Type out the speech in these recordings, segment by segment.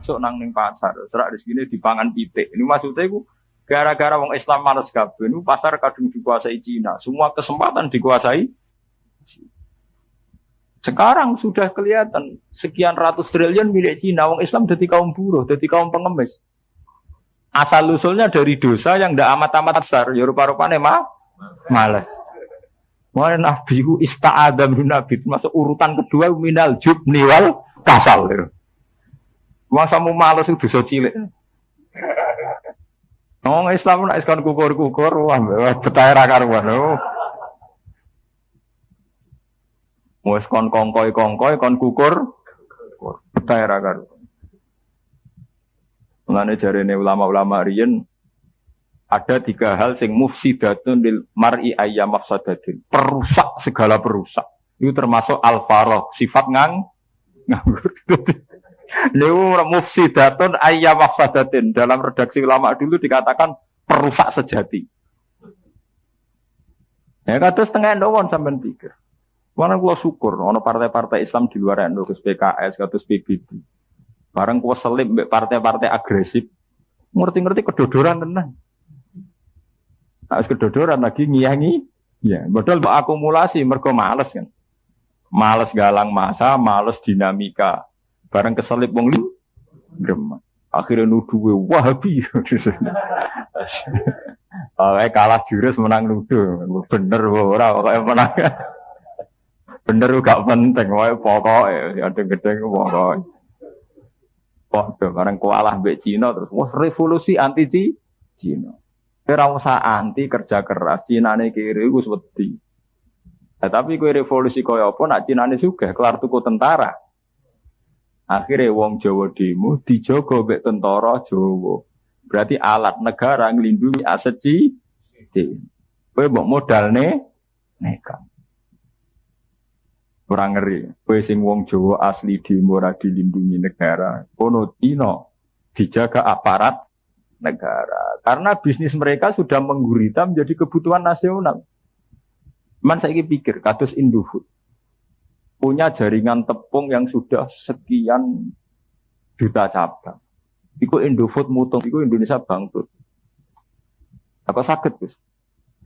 masuk nang ning pasar, serak rezekine dipangan pitik. Ini maksudnya iku gara-gara wong Islam males kabeh niku pasar kadung dikuasai Cina. Semua kesempatan dikuasai. Sekarang sudah kelihatan sekian ratus triliun milik Cina. Wong Islam dadi kaum buruh, dadi kaum pengemis. Asal usulnya dari dosa yang ndak amat-amat besar, ya rupa-rupane malas. Mulai Nabi ku ista'adha min Nabi masuk urutan kedua minal jubni wal kasal. Masa mu malas itu dosa cilik. Wong Islam nek iskon kukur-kukur wah betah ra karuan. Wes kon kongkoi kon kukur betah ra karuan. Mulane jarene ulama-ulama riyen ada 3 hal sing mufsidatun lil mar'i ayyam mafsadatin. Perusak segala perusak. Itu termasuk al-farah, sifat nganggur. Niku mufsidatun ayyam mafsadatin. Dalam redaksi ulama dulu dikatakan perusak sejati. Ya kados tengah ndawon sampean pikir. Mana kula syukur ana partai-partai Islam di luar NU, kados PKS, kados PBB. Bareng kula selip mbek partai-partai agresif. Ngerti-ngerti kedodoran tenan. Nah, kedodoran lagi ngiyangi, ya, modal akumulasi, mergo males kan, males galang masa, males dinamika, bareng keselip wong gremeng, akhirnya nuduh Wahabi, kalah jurus menang nuduh, bener ora, pokoknya menang, bener gak penting, pokoknya ada gedeng pokoknya, bareng kalah mbek Cina terus, wah revolusi anti Cina. Ora usah anti kerja keras, Cinane kiri wis wedi. Tapi kowe revolusi kaya apa nak Cinane sugih kelar tuku tentara. Akhire wong Jawa demo dijaga mbek tentara Jawa. Berarti alat negara nglindungi aset Cina. Kowe mbok modalne nekat. Ora ngeri. Kowe sing wong Jawa asli demo ora dilindungi negara. Kono Cina dijaga aparat negara, karena bisnis mereka sudah menggurita menjadi kebutuhan nasional. Man saya pikir, kados Indofood punya jaringan tepung yang sudah sekian juta cabang. Iku Indofood mutung, iku Indonesia bangkrut. Apa sakit Gus?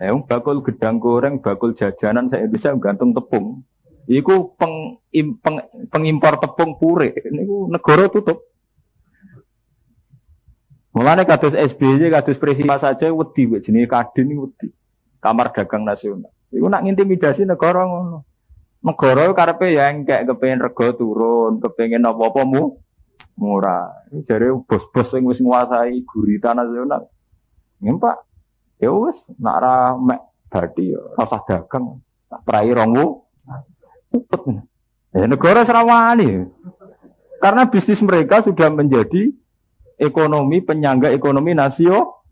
Bakul gedang goreng, bakul jajanan saya Indonesia gantung tepung. Iku pengimpor tepung pure. Niku negara tutup. Mulane kados SBY, kados presiden saja wedi jenenge Kadin iki wedi. Kamar Dagang Nasional. Iku nak ngintimidasi negara ngono. Negara karepe ya engkek kepengin rega turun, kepengin apa-apa murah. Jare bos-bos sing wis nguasai gurita nasional. Nggih, Pak. Ya wis nak ra mek bathi ya ora dagang. Tak prai rongmu. Upet. Ya negara serawani. Karena bisnis mereka sudah menjadi ekonomi penyangga ekonomi nasional,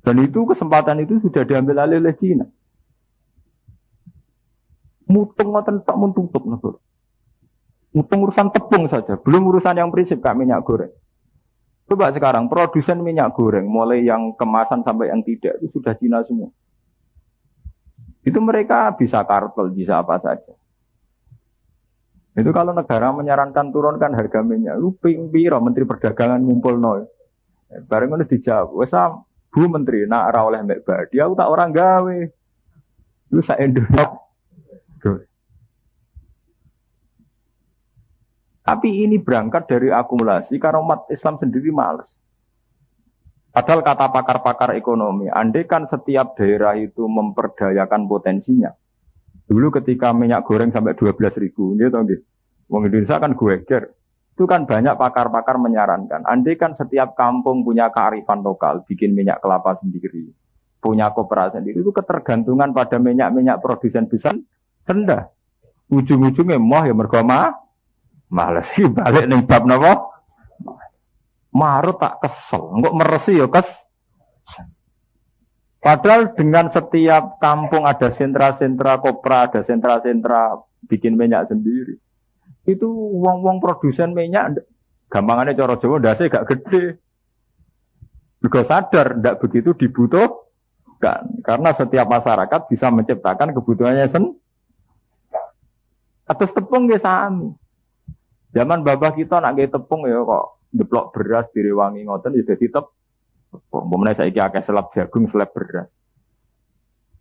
dan itu kesempatan itu sudah diambil alih oleh Cina. Mutung ngoten tak muntutup negara. Mutung urusan tepung saja, belum urusan yang prinsip kayak minyak goreng. Coba sekarang produsen minyak goreng, mulai yang kemasan sampai yang tidak itu sudah Cina semua. Itu mereka bisa kartel, bisa apa saja. Itu kalau negara menyarankan turunkan harga minyak, lu piro Menteri Perdagangan ngumpul nol. Bareng ngono dijawab, wes Bu Menteri nak ora oleh mbek badi, aku tak orang gawe. Lu sak Indonesia. Tapi ini berangkat dari akumulasi karena umat Islam sendiri malas. Padahal kata pakar-pakar ekonomi, andai kan setiap daerah itu memperdayakan potensinya. Dulu ketika minyak goreng sampai 12.000, gitu nggih. Wong Indonesia kan geger. Itu kan banyak pakar-pakar menyarankan, andai kan setiap kampung punya kearifan lokal, bikin minyak kelapa sendiri, punya koperasi sendiri, itu ketergantungan pada minyak-minyak produsen besar rendah. Ujung-ujungnya ya mergo males sih balik ning bab napa? Marut tak kesel, engko meresi ya Padahal dengan setiap kampung ada sentra-sentra kopra, ada sentra-sentra bikin minyak sendiri. Itu wong-wong produsen minyak, gampangannya cara Jawa ndase gak gede. Juga sadar ndak begitu dibutuhkan, karena setiap masyarakat bisa menciptakan kebutuhannya sendiri. Atas tepung nggih sami. Zaman babah kita nak nggih tepung ya kok ndeplok beras direwangi ngoten ya dadi tepung. Umpamane saiki akeh selap jagung, selap beras.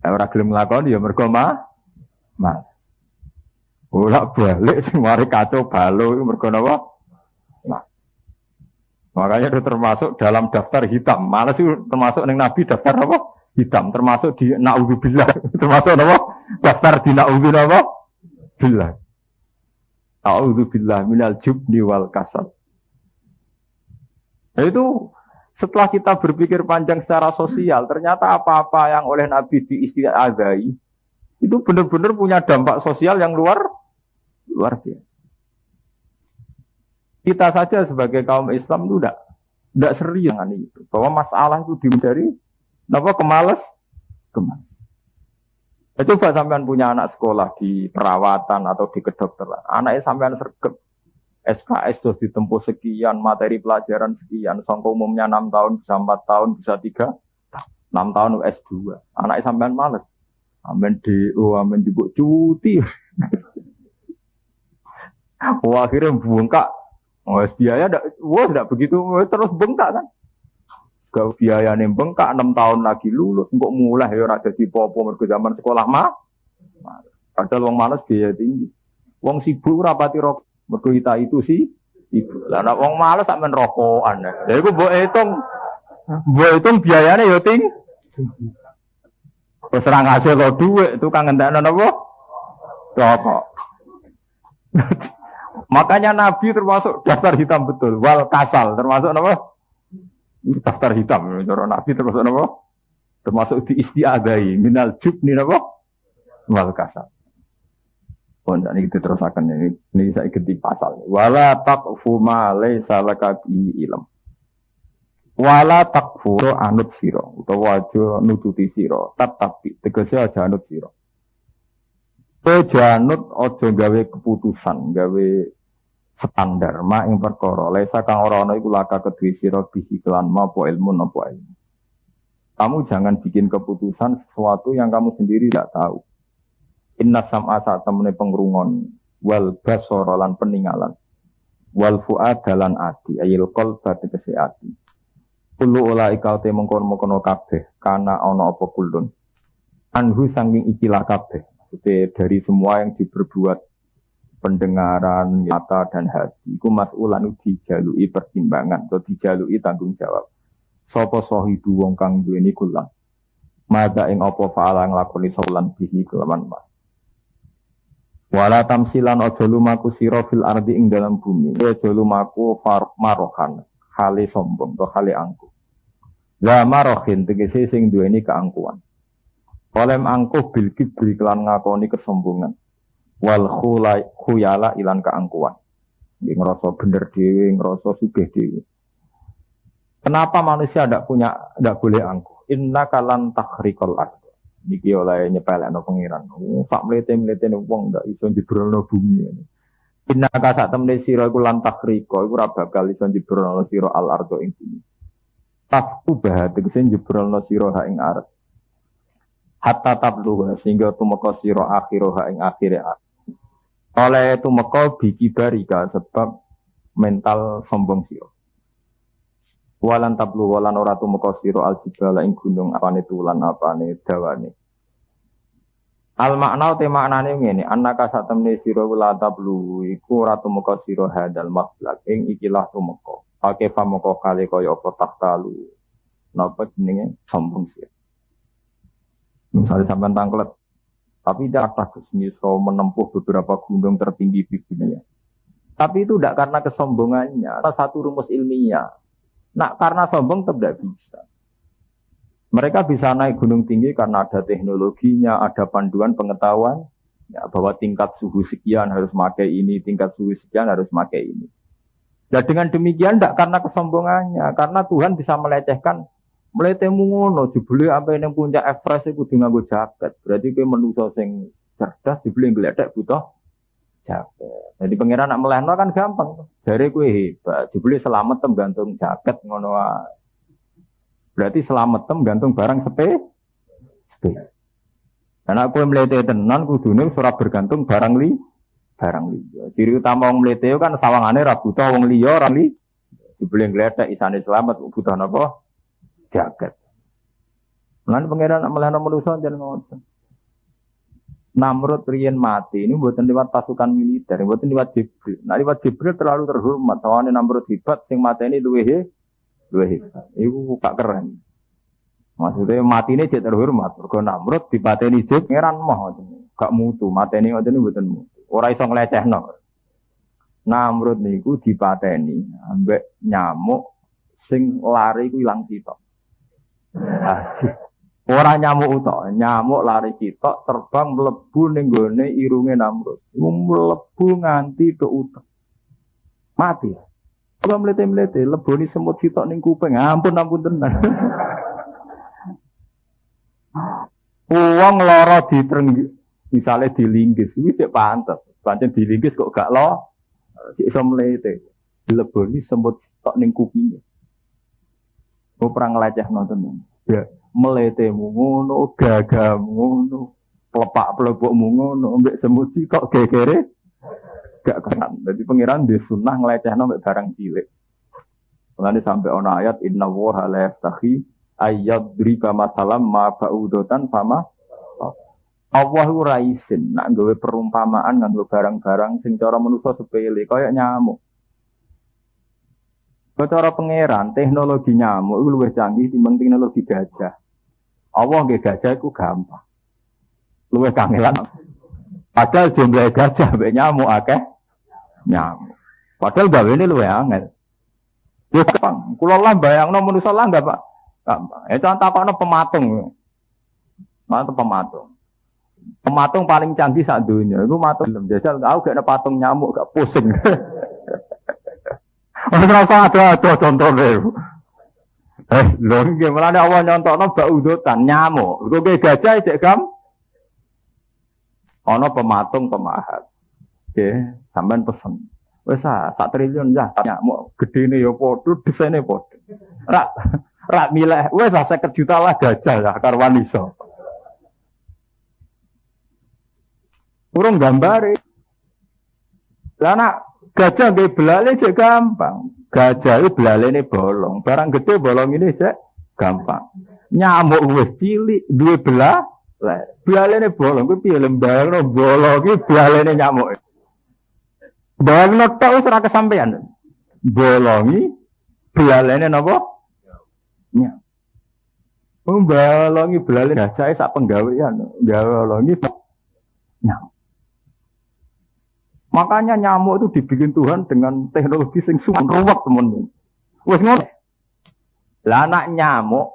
Ora gelem nglakoni ya mergo mah. Bolak balik mari kacau balau itu mergo napa? Nah. Makanya itu termasuk dalam daftar hitam. Malah sih termasuk ning Nabi daftar apa? Hitam. Termasuk di naudzubillah. Termasuk apa? Daftar di naudzubillah apa? Billah. A'udzubillah minal jubni wal kasal. Nah, itu setelah kita berpikir panjang secara sosial, ternyata apa-apa yang oleh Nabi diistiadai itu benar-benar punya dampak sosial yang luar biasa. Kita saja sebagai kaum Islam itu tidak serius dengan itu. Bahwa masalah itu dihindari, kenapa kemalas? Coba sampean punya anak sekolah di perawatan atau di kedokteran. Anaknya sampean sergap SKS sudah ditempuh sekian, materi pelajaran sekian. Sangka umumnya 6 tahun, bisa 4 tahun, bisa 3 6 tahun S2. Anaknya sampean males. Amin DO, amin dibuk cuti. Wah, akhirnya bengkak. Biaya tidak begitu, terus bengkak kan. Kalau biaya nih bengkak 6 tahun lagi lulus, kok mulai ya ada di popo mergo zaman sekolah mah. Padahal wong males biaya tinggi. Wong sibuk rapati rokok, mergo kita itu sih ibu. Lah nek wong males sak men rokokan. Lha iku mbok hitung biayane ya tinggi. Terus serang hasil lo duit, itu kan ngentekno napa? Rokok. Makanya Nabi termasuk daftar hitam betul. Wal kasal termasuk apa? Daftar hitam. Cara Nabi termasuk apa? Termasuk diistiadai minal jubni apa? Wal kasal. Pun ini kita terusakan ini saya ganti pasal. Wala taqfu ma laysa laka bi ilm. Wala takfu anut sira utawa aja nututi sira tetapi tegese aja anut sira. Aja anut aja gawe keputusan, gawe standar mak ing perkara lesa kang ora ana iku laka kedue sira bihi kelan apa ilmu napa ilmu. Kamu jangan bikin keputusan sesuatu yang kamu sendiri tidak tahu. Inna sam'a sak temene pengrungon wal basara lan peningalan wal fu'ada lan ati ayil qalba tegese ati. Kulo ola ikau te mengkono-mengkono kabeh kana ana apa kulun anhu sanging ikilah kabeh maksudnya dari semua yang diperbuat pendengaran mata dan hati iku mas'ulan dijalui pertimbangan atau dijalui tanggung jawab sapa sahibu wong kang duweni kula mada ing apa faala nglakoni saulan bihi kelawan mas wala tamsilan aja lumaku sira fil ardi ing dalam bumi aja lumaku marohan hale sombong atau hale angkuh. La marohin tegese sing duweni keangkuhan. Olem angkuh bil kibri kelan ngakoni kesombongan. Wal khuyala ilan keangkuhan. Nggih ngrasa bener dhewe, ngrasa sugih dhewe. Kenapa manusia ndak boleh angkuh? Inna kalan takhriqal ard. Niki oleh nyepelekno pengiran. Sak mlete-mletene wong ndak iso jebrolno bumi. Inna ka sak temne sira iku lan takhriqa iku ora bakal iso jebrolno sira al ardo ing bumi. Tafku bahat tegese jebrolno sira ha ing arep. Hatta tablu sehingga tumeka sira akhiro ha ing akhire. Oleh tumeka biki barika sebab mental sombong sira. Walan tablu walan ora tumeka sira al jibala ing gunung apane tulan apane dawane. Al makna te maknane ngene, annaka satemne sira wala tablu iku ora tumeka sira hadal maslak ing ikilah tumeka. Ake pamoko kali kaya apa tahtalu. Napa jenenge sombong sih. Misalnya sampean tangklet tapi tidak atas iso menempuh beberapa gunung tertinggi di dunia. Tapi itu tidak karena kesombongannya, salah satu rumus ilmiah. Nah, karena sombong tidak bisa. Mereka bisa naik gunung tinggi karena ada teknologinya, ada panduan pengetahuan ya, bahwa tingkat suhu sekian harus pakai ini, tingkat suhu sekian harus pakai ini. Nah, dengan demikian tidak karena kesombongannya, karena Tuhan bisa melecehkan, meletemu ngono, jebule apa yang puncak Everest itu nganggo jaket. Berarti kowe manusa sing cerdas jebule ngledek butuh jaket. Jadi pangeran nak melehno kan gampang. Jare kowe hebat, jebule selamat tem gantung jaket ngono wae. Berarti selamat tem gantung barang sepe. Karena kowe mlete tenan kudune ora bergantung barang li. barang liya. Ciri utama wong mlete kan sawangane ra butuh wong liya, ora li dibeli gledek isane selamat butuh napa? Jagat. Lan pangeran melehno manusa jan ngoten. Namrud riyen mati ini mboten liwat pasukan militer, mboten liwat Jibril. Nah liwat Jibril terlalu terhormat. Sawane Namrud hebat sing mateni luwih hebat. Iku gak keren. Maksudnya matine cek terhormat. Mergo Namrud dipateni Jibril pangeran moh gak mutu, mateni ngoten mboten mutu. Ora iso nglecehno. Namrud niku dipateni ambek nyamuk sing lari ku ilang sitok. Ora nyamuk utok, nyamuk lari sitok terbang mlebu ning gone irunge Namrud. Mlebu nganti ke utek. Mati. Ora mlete-mlete leboni semut sitok ning kuping. Ampun tenan. Wong lara ditrenggi, misale dilinggis, iki sik pantes. Pancen dilinggis kok gak lo, sik iso mlete. Leboni semut sitok ning kupinge. Ora nglecehno tenan. Ya, meletemu ngono, gagamu ngono, plepak-plepukmu ngono, mbek semut sitok gegere gak kanan. Dadi pangeran di sunah nglecehno mbek barang cilik. Mulane sampai ana ayat inna wa la yastahi ayyadrika masalam ma ba'udatan fama Allah ora isin nak gawe perumpamaan nganggo barang-barang sing cara manusa sepele kaya nyamuk. Cara pangeran teknologi nyamuk itu luwih canggih timbang teknologi gajah. Allah nggih gajah iku gampang. Luwih kangelan. Padahal jumlah gajah mbek nyamuk akeh nyamuk. Padahal gawene luwih angel. Yo gampang. Kula lah bayangno manusa lah enggak, Pak. Gampang. Contoh takokno pematung. Mantep pematung. Pematung paling canggih sak donya iku matung jajal aku gak ada patung nyamuk gak pusing. Ora ada contohnya. Lho nggih mulane Allah nyontokno baudotan nyamuk. Iku ge gajah cek gam. Ana pematung pemahat. Nggih, sampean pesen. Wis sak triliun ya nyamuk gedene ya padha, desaine padha. Rak milih wis 50 juta lah gajah ya karwan iso. Urung gambare. Lah nak gajah nggih belale cek gampang. Gajah itu belalene bolong. Barang gede bolong ini cek gampang. Nyamuk wis cilik duwe belalene bolong kuwi piye lembang bolong iki belalene nyamuk. Bayangno tok wis ora kesampean. Bolongi belalene napa? Nyamuk. Bolongi belalene gajah sak penggawean. Bolongi nyamuk. Makanya nyamuk itu dibikin Tuhan dengan teknologi sing suwan ruwet temen. Wis ngono. Lah anak nyamuk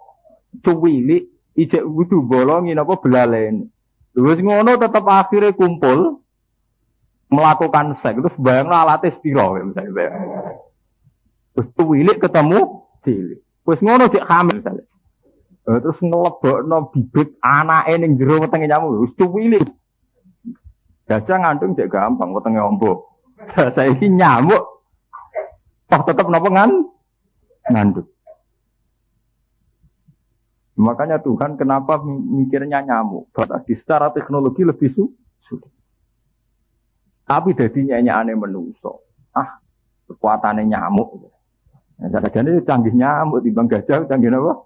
cuwilik ijek kudu bolongi napa belalene. Wis ngono tetep akhirnya kumpul melakukan seks terus bayangno alate spiro misalnya. Terus cuwilik ketemu cilik. Wis ngono cek hamil misalnya. Terus ngelebokno bibit anake ning jero wetenge nyamuk wis cuwilik. Gajah ngandung cek gampang, wetenge ombo. Saiki nyamuk toh tetep napa ngandung. Makanya Tuhan kenapa mikirnya nyamuk? Berarti secara teknologi lebih sulit. Tapi dadi nyanyiane manusa. Kekuatane nyamuk. Ya jane canggih nyamuk timbang gajah canggih napa?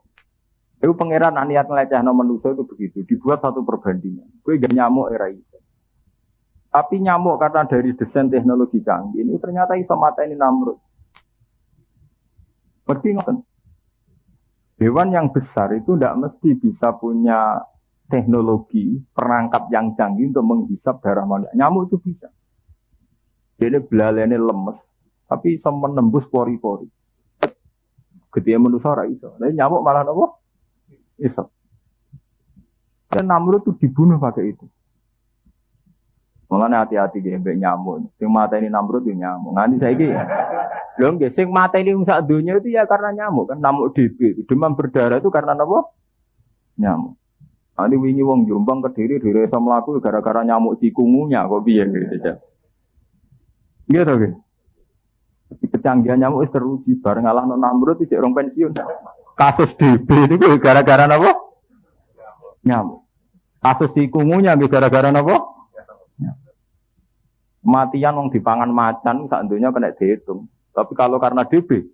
Itu pangeran niat ngelecehno manusa itu begitu, dibuat satu perbandingan. Kowe gak nyamuk era itu. Tapi nyamuk karena dari desain teknologi canggih ini ternyata iso mateni Namrud. Mesti ngoten. Hewan yang besar itu tidak mesti bisa punya teknologi perangkat yang canggih untuk menghisap darah manusia. Nyamuk itu bisa. Jadi belalene lemes, tapi iso menembus pori-pori. Gede manusia ora iso. Lah nyamuk malah apa? Iso. Dan Namrud itu dibunuh pakai itu. Mulane hati-hati nggih mbek nyamuk. Sing mateni Namrud yo nyamuk. Nganti saiki lho nggih sing mateni sak donya itu ya karena nyamuk kan nyamuk DB. Demam berdarah itu karena apa? Nyamuk. Nanti wingi wong Jombang Kediri iso mlaku gara-gara nyamuk cikungunya kok piye gitu ya. Nggih to nggih. Kecanggihan nyamuk wis teruji bareng ngalahno Namrud iki rong pensiun. Kasus DB niku gara-gara napa? Nyamuk. Kasus cikungunya gara-gara napa? Matian wong dipangan macan sak donya kena dihitung. Tapi kalau karena DB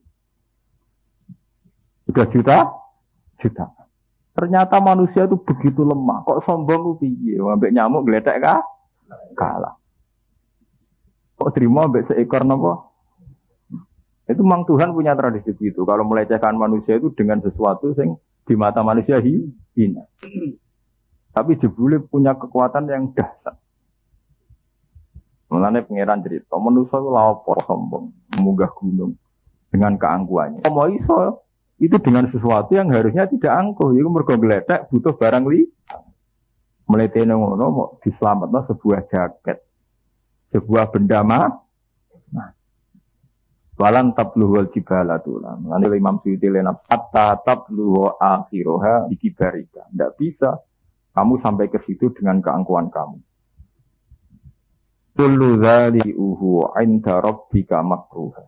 sudah juta. Ternyata manusia itu begitu lemah. Kok sombong ku piye? Ambek nyamuk gledek kalah. Kok terima ambek seekor napa? Itu memang Tuhan punya tradisi itu. Kalau melecehkan manusia itu dengan sesuatu yang di mata manusia hina. Tapi jebule punya kekuatan yang dahsyat. Mulane pangeran cerita, manusia itu lapor sombong, munggah gunung dengan keangkuhannya. Mau iso itu dengan sesuatu yang harusnya tidak angkuh. Iku mergo gledek butuh barang li. Mletene ngono mau dislametno sebuah jaket. Sebuah benda walan tabluhul jibala tulan. Mulane Imam Suyuti lenap hatta tabluhu akhiroha bikibarika. Tidak bisa kamu sampai ke situ dengan keangkuhan kamu. Kullu dzali'uhu 'inda rabbika makruha.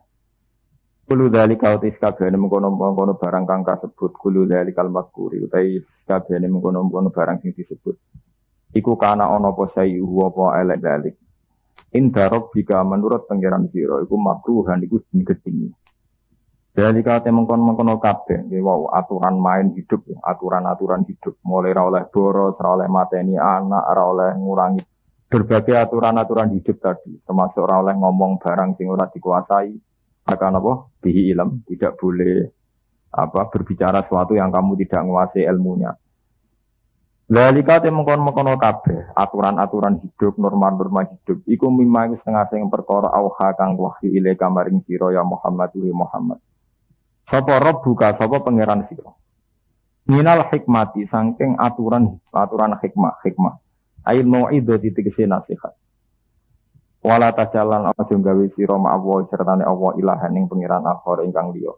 Kullu dzalika utis kabehane mengkono-mengkono barang kang kasebut kullu dzalikal makruhi utawi kabehane mengkono-mengkono barang sing disebut. Iku kana ana apa sayu apa elek dalik. Inda rabbika menurut pangeran sira iku makruhan iku gedhingi. Dzalika te mengkono-mengkono kabeh wow aturan main hidup ya, aturan-aturan hidup mulai ra oleh boros, ra oleh mateni anak, ra oleh ngurangi berbagai aturan-aturan hidup tadi, termasuk ora oleh ngomong barang sing ora dikuasai, akan apa? Bihi ilm, tidak boleh berbicara sesuatu yang kamu tidak menguasai ilmunya. Zalika te mengkon-mengkono kabeh, aturan-aturan hidup, norma-norma hidup, iku mimma iku setengah sing perkara auha kang wahyu ile kamaring sira ya Muhammad wa Muhammad. Sapa rabbuka, sapa pangeran sira. Minal hikmati saking aturan hikmah. Ail mau'idho ditegesi nasihat. Wala tajalan aja gawe sira ma'awa sertane Allah ilahan ing pengiran akhir ingkang liya.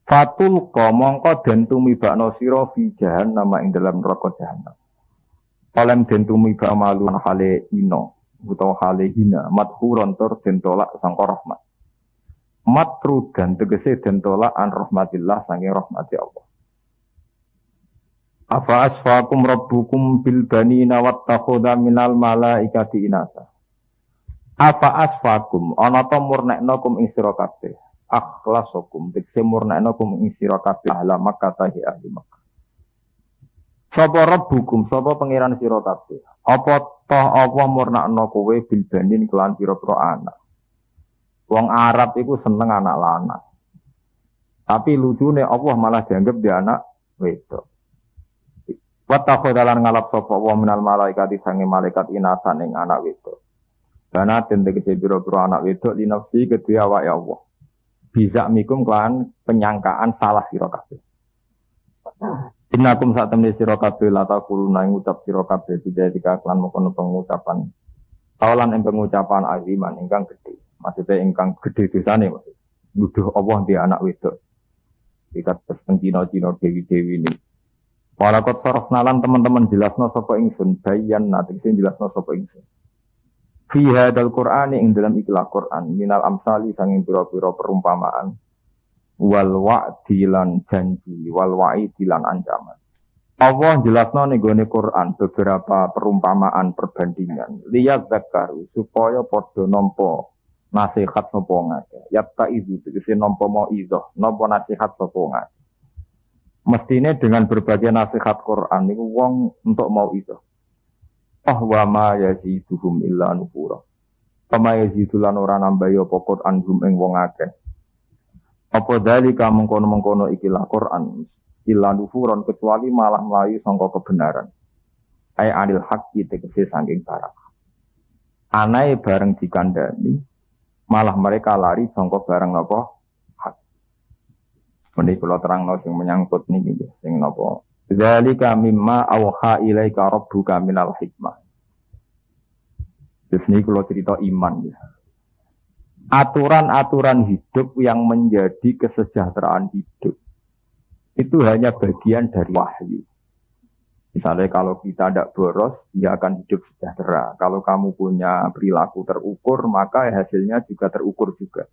Fatul mongko den tumibakno sira fi jahannam ing dalam neraka jahanam. Kalem den tumibak malun hale ino utawa hale hina madhuron tur den tolak sangka rahmat. Matrudan tegese den tolak an rahmatillah saking rahmati Allah. Afa asfakum rabbukum bil banina wattakhudha minal malaikati inasa. Afa asfakum ana ta murnekno kum ing sira kabeh. Akhlasakum tekse murnekno kum ing sira kabeh ahli Makkah tahi ahli Makkah. Sapa rabbukum sapa pangeran sira kabeh. Apa toh apa murnekno kowe bil banin kelan pira-pira anak. Wong Arab iku seneng anak lanang. Tapi lucune Allah malah dianggap dia anak wedok. Watakhodalan ngalap sapa wa minal malaikati sange malaikat inasan ing anak wedok. Dana tende kece biro-biro anak wedok li nafsi kedue awake Allah. Bisa mikum kelan penyangkaan salah sira kabeh. Innakum sak temne sira kabeh la taquluna ngucap sira kabeh tidak kelan mengkono pengucapan. Kaulan ing pengucapan aziman ingkang gedhe. Maksudnya ingkang gedhe dosane maksud. Nuduh Allah di anak wedok. Ikat Cina-Cina dewi-dewi ini. Walakot sorof nalan teman-teman jelasno sapa ingsun bayan nanti sing jelasno sapa ingsun. Fi hadzal Qur'ani ing dalam ikilah Qur'an minal amsali sanging pira-pira perumpamaan wal wa'di lan janji wal wa'idi lan ancaman. Allah jelasno ning gone Qur'an beberapa perumpamaan perbandingan liyat zakaru supaya padha nampa nasihat sapa ngake. Yatta izu tegese nampa mauizah, nampa nasihat sapa ngake. Mestine dengan berbagai nasihat Quran niku wong untuk mau itu. Wa ma yaziduhum illa nufura. Pama yazidulan ora nambah apa Quran hum ing wong akeh. Apa dalika mengkono-mengkono ikilah Quran illa nufuron kecuali malah melayu sangka kebenaran. Ai anil haqqi tegese saking barang. Anae bareng dikandani malah mereka lari sangka barang napa? Menika kula terangno sing menyangkut niki sing napa zalika mimma auha ilaika rabbuka minal hikmah. Terus niki kula cerita iman ya. Aturan-aturan hidup yang menjadi kesejahteraan hidup itu hanya bagian dari wahyu. Misalnya kalau kita tidak boros, dia akan hidup sejahtera. Kalau kamu punya perilaku terukur, maka hasilnya juga terukur juga.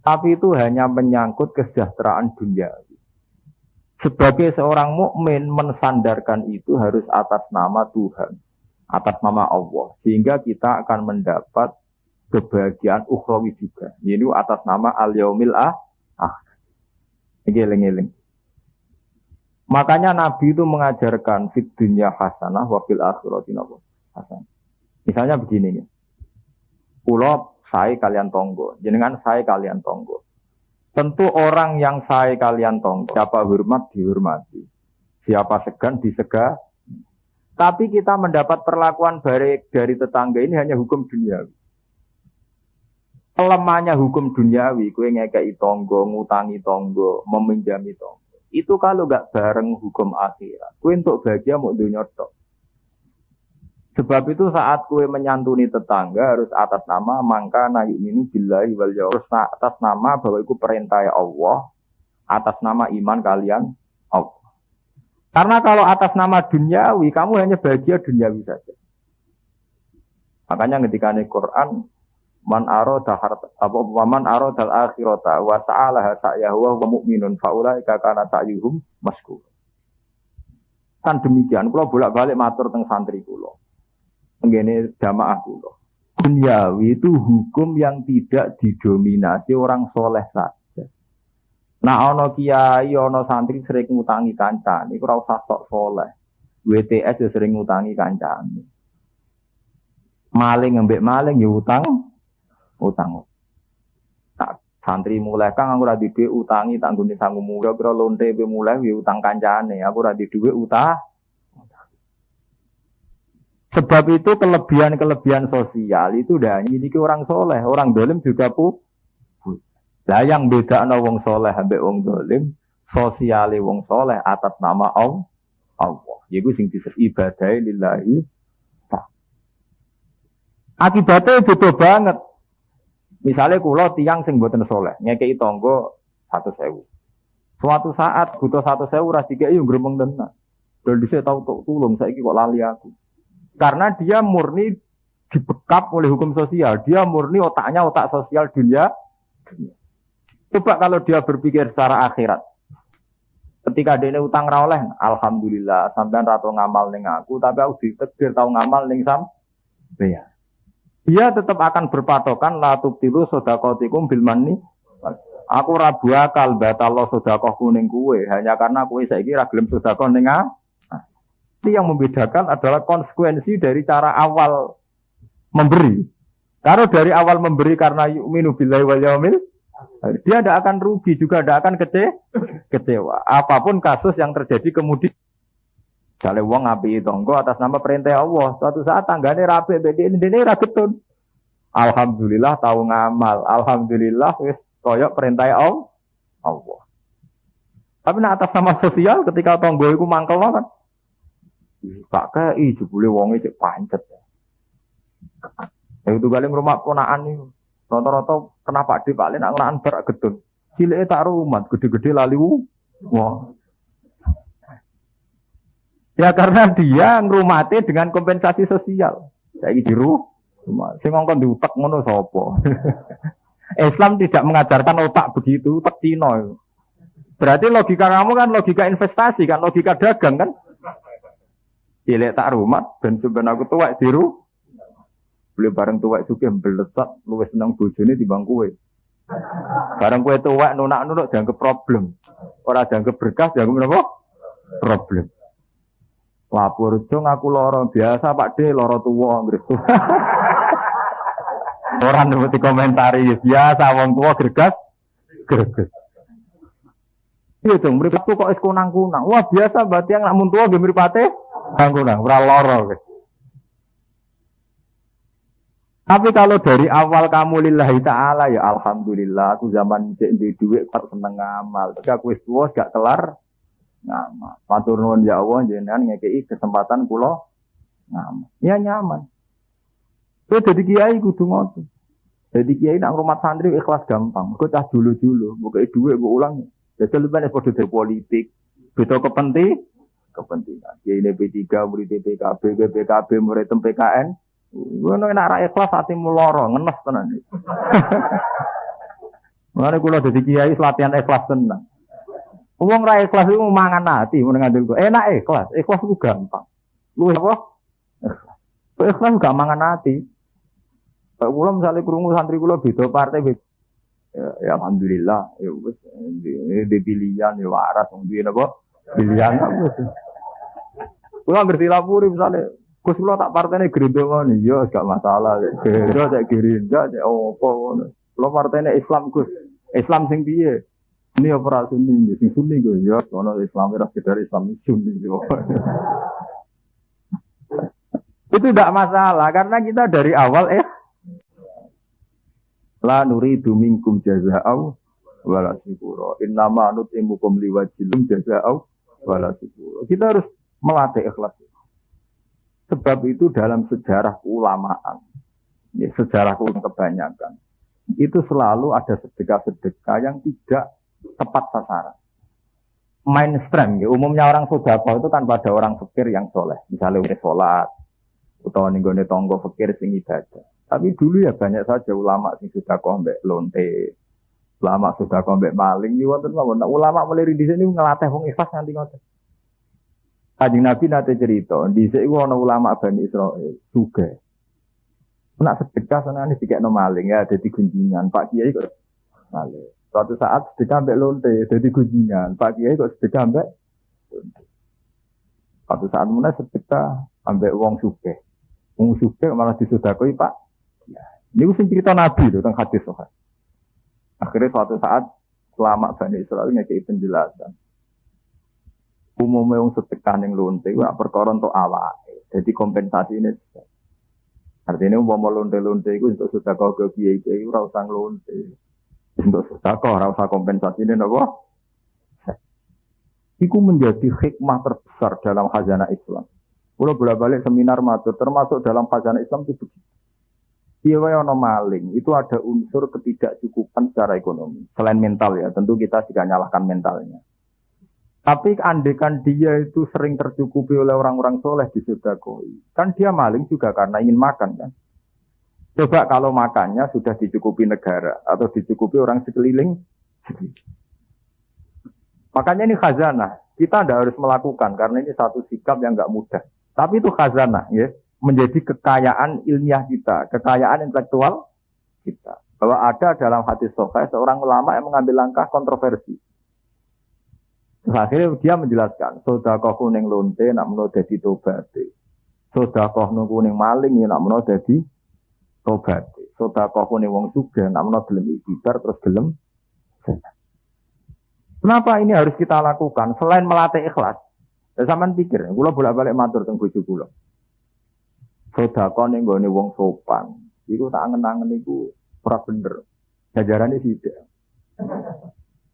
Tapi itu hanya menyangkut kesejahteraan dunia. Sebagai seorang mukmin mensandarkan itu harus atas nama Tuhan. atas nama Allah, sehingga kita akan mendapat kebahagiaan ukhrawi juga. Yaitu atas nama al-yaumil akhir. Eling-eling. Makanya Nabi itu mengajarkan fid dunya hasanah wa fil akhirati hasanah. Misalnya begini nih. Kula sae kalian tonggo, jenengan sae kalian tonggo. Tentu orang yang sae kalian tonggo, siapa hormat dihormati, siapa segan disegah. Tapi kita mendapat perlakuan baik dari tetangga ini hanya hukum duniawi. Lemahnya hukum duniawi, kue ngekei tonggo, ngutangi tonggo, meminjami tonggo. Itu kalau gak bareng hukum akhirat, kue untuk bahagia mau dunia tok. Sebab itu saat kue menyantuni tetangga harus atas nama mangka yu'minu billahi wal yaumil akhir, atas nama bahwa itu perintah Allah, atas nama iman kalian Allah. Karena kalau atas nama duniawi, kamu hanya bahagia duniawi saja. Makanya ketika di Quran, man arada al akhirata wa sa'alaha sa'yahu wa mu'minun fa ulaika kana sa'yuhum maskur. Kan demikian, kula bolak-balik matur teng santri kula. Ngene jamaah kula. Duniawi itu hukum yang tidak didominasi orang soleh saja. Nah ana kiai ana santri sering ngutangi kancane, iku ora usah sok soleh. WTS yo sering ngutangi kancane. Maling ngembek maling ya utang. Tak santri mulai kang aku ora duwe utangi tak nggone sangu murah kira lonte pe mulai ya utang kancane aku ora duwe utang. Sebab itu kelebihan sosial itu udah dimiliki orang soleh, orang dolim juga lah yang bedakno wong soleh ambek wong dolim, sosiale wong soleh atas nama Allah. Yaiku sing disebut ibadah lillahi. Akibatnya beda banget. Misalnya kula tiang sing mboten soleh, ngekei tonggo 100.000. Suatu saat butuh 100.000 ora dikeki yo gremeng tenan. Dol dhisik tau tulung saiki kok lali aku. Karena dia murni dibekap oleh hukum sosial, dia murni otaknya otak sosial dunia. Coba kalau dia berpikir secara akhirat. Ketika dene utang ra oleh, alhamdulillah sampean ra tau ngamal ning aku, tapi aku ditegir tau ngamal ning sampeyan. Dia tetap akan berpatokan la tubtilu sedaqatikum bil manni. Aku ra bakal batal sedekahku ning kowe hanya karena kowe saiki ra gelem sedekah ning aku. Itu yang membedakan adalah konsekuensi dari cara awal memberi. Kalau dari awal memberi karena yu'minu billahi wal yaumil, dia tidak akan rugi juga tidak akan kecewa. Apapun kasus yang terjadi kemudian. Kalau wong ngapi tonggo atas nama perintah Allah, suatu saat tanggane rapi, ini ra getun. Alhamdulillah tahu ngamal, alhamdulillah wis koyok perintah Allah. Tapi nak atas nama sosial ketika tonggo iku mangkel kan. Tak kei jebule wonge cek pancet. Itu kali rumah ponakan niku. Rata-rata kena Pak D Pak Len nak ngonan bar getun. Cileke tak rumat, gede-gede lali wah. Ya karena dia ngrumate dengan kompensasi sosial. Saiki diru, sing ngongkon diutek ngono sapa? Islam tidak mengajarkan otak begitu, otak Cina. Berarti logika kamu kan logika investasi kan, logika dagang kan? Cilek tak rumat ben sampeyan aku tuwek diru. Beli bareng tuwek sugih mbleset luwih seneng bojone timbang kowe. Bareng kowe tuwek nunak-nunuk dianggap problem. Ora dianggap berkah, dianggap apa? Problem. Lapor dong aku loro biasa Pak D loro tuwa ngriku. Ora nuruti komentari biasa wong tuwa gregas. Iya dong mripatku kok wis kunang-kunang. Wah biasa berarti yang nak mun tuwa nggih mripate kunang-kunang ora loro. Tapi kalau dari awal kamu lillahi ta'ala ya alhamdulillah aku zaman cek duwe dhuwit kok seneng ngamal. Tapi aku wis tuwa gak kelar ngamal. Matur nuwun ya Allah jenengan ngekeki kesempatan kula ngamal. Ya nyaman. Kowe dadi kiai kudu ngono. Dadi kiai nak ngrumat santri ikhlas gampang. Kowe cah dulu-dulu, mbok dhuwit mbok ulang. Dadi lebane padha dari politik. Beda kepentingan. Kiai P3 murid PKB, PKB murid PKN. Ngono nek ra ikhlas atimu lara, ngenes tenan. Mane kula dadi kiai latihan ikhlas tenan. Wong ra ikhlas iku mangan ati meneng ngandel kok. Enak ikhlas. Ikhlas iku gampang. Luwih apa? Ikhlas gak mangan hati. Kalau kula misalnya krungu santri kula beda partai beda. Ya alhamdulillah, ya wis di pilihan ya waras wong duwe napa? Pilihan wis. Kula ngerti lapuri misalnya Gus kula tak partene Gerindra ngono, ya gak masalah. Gerindra cek Gerindra cek opo ngono. Kula partene Islam Gus. Islam sing piye? Ini ora Sunni, sing Sunni Gus ya, ono Islam ora sekedar Islam Sunni yo. Itu tidak masalah karena kita dari awal la nuridu minkum jazaa'u wala syukura. Innama nutimukum liwajhilum jazaa'u wala syukura. Kita harus melatih ikhlas. Sebab itu dalam sejarah keulamaan, ya, sejarah kebanyakan, itu selalu ada sedekah-sedekah yang tidak tepat sasaran. Mainstream, ya, umumnya orang sedekah itu kan pada orang fakir yang soleh, misalnya udah sholat, atau ninggone tonggo fakir sing ibadah. Tapi dulu ya banyak saja ulama sing sedekah mbek lonte, ulama sedekah mbek maling, ya wonten mawon. Ulama mulai di sini ngelatih wong ikhlas nganti ngoten. Kanjeng Nabi nate cerita, dhisik iku ana ulama Bani Israil juga. Nak sedekah senane dikekno maling ya dadi gunjingan. Pak Kiai kok maling. Suatu saat sedekah mbek lonte dadi gunjingan. Pak Kiai kok sedekah mbek lonte. Suatu saat meneh sedekah ambek wong sugih. Wong sugih malah disedekoi Pak. Ya. Niku sing cerita Nabi lho teng hadis sahih. Akhirnya suatu saat ulama Bani Israil ngekei penjelasan. Umumnya yang sedekah yang lonte, wak perkara untuk awake. Jadi kompensasi ini. Artinya umpama lonte-lonte itu untuk sedekah ke kiai-kiai ora usah lonte. Untuk sedekah ora usah kompensasi ini napa? Iku menjadi hikmah terbesar dalam khazanah Islam. Kalau bolak-balik seminar matur termasuk dalam khazanah Islam itu begitu. Iya wae ana maling, itu ada unsur ketidakcukupan secara ekonomi. Selain mental ya, tentu kita juga nyalahkan mentalnya. Tapi andekan dia itu sering tercukupi oleh orang-orang soleh di sedekah, kan dia maling juga karena ingin makan kan. Coba kalau makannya sudah dicukupi negara atau dicukupi orang sekeliling. Makanya ini khazanah, kita tidak harus melakukan karena ini satu sikap yang nggak mudah. Tapi itu khazanah, ya, menjadi kekayaan ilmiah kita, kekayaan intelektual kita. Bahwa ada dalam hadis sahih seorang ulama yang mengambil langkah kontroversi. Terus akhirnya dia menjelaskan, sedekah kuning lonte nak menawa dadi tobate. Sedekah kuning maling ya nak menawa dadi tobate. Sedekah kuning wong sugih nak menawa gelem ikhtiar terus gelem. Kenapa ini harus kita lakukan selain melatih ikhlas? Ya sampean pikir, kula bolak-balik matur teng bojo kula. Sedekah ning gone wong sopan, iku tak angen-angen iku ora bener. Jajarane sithik.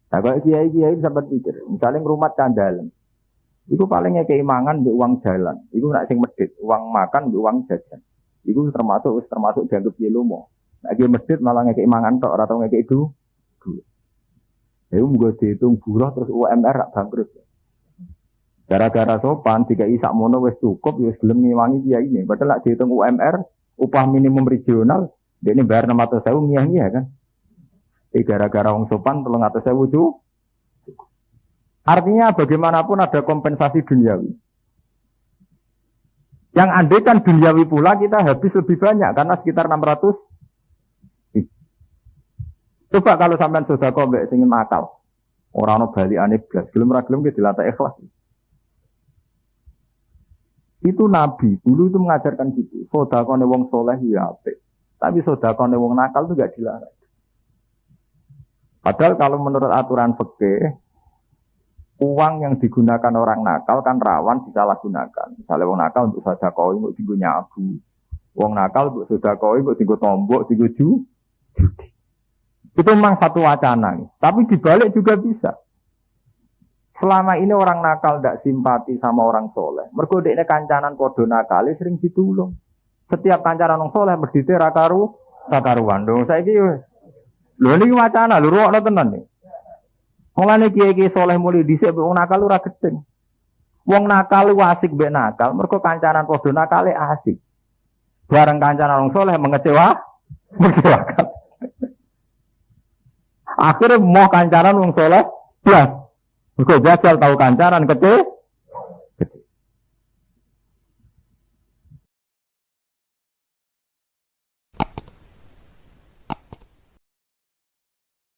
Nah, kalau kiai-kiai sampai pikir, misalnya ngrumat candalen, itu paling ngekei mangan mbek uang jalan, itu nak sing medhit, uang makan mbek uang jajan, itu termasuk dianggap piye lomo. Nak ki medhit malah ngekei mangan tok, ora tau ngekei duit. Ya munggo dihitung buruh terus UMR rak bangkrut. Gara-gara sopan dikai sakmono wis cukup, wis gelem ngewangi kiai ini. Padahal nak dihitung UMR, upah minimum regional, dekne bayar 600.000 ngiyah-ngiyah kan. Gara-gara wong sopan 300.000 itu. Artinya bagaimanapun ada kompensasi duniawi. Yang andai kan duniawi pula kita habis lebih banyak karena sekitar 600. Coba kalau sampean sedekah mbek sing nakal. Ora ono balikane blas, gelem ra gelem ki dilatih ikhlas. Itu Nabi dulu itu mengajarkan gitu. Sedekahne wong soleh ya apik. Tapi sedekahne wong nakal itu enggak dilarang. Padahal kalau menurut aturan fikih, uang yang digunakan orang nakal kan rawan disalahgunakan. Misalnya wong nakal untuk sedekah untuk dienggo nyabu. Wong nakal untuk sedekah untuk dienggo tombok, dienggo judi. Itu memang satu wacana. Tapi dibalik juga bisa. Selama ini orang nakal tidak simpati sama orang soleh. Mergo dekne kancanan padha nakale sering ditulung. Setiap kancanan orang soleh berdite ra karuan. Dong saiki lho niki wacana lho rukno tenan nih. Mulane kiai-kiai soleh mulai dhisik wong nakal ora gedeng. Wong nakal ku asik mbek nakal, mergo kancanan padha nakale asik. Bareng kancanan wong soleh mengecewakan. Akhirnya mau kancanan wong soleh blas. Mergo jajal tahu kancanan kece.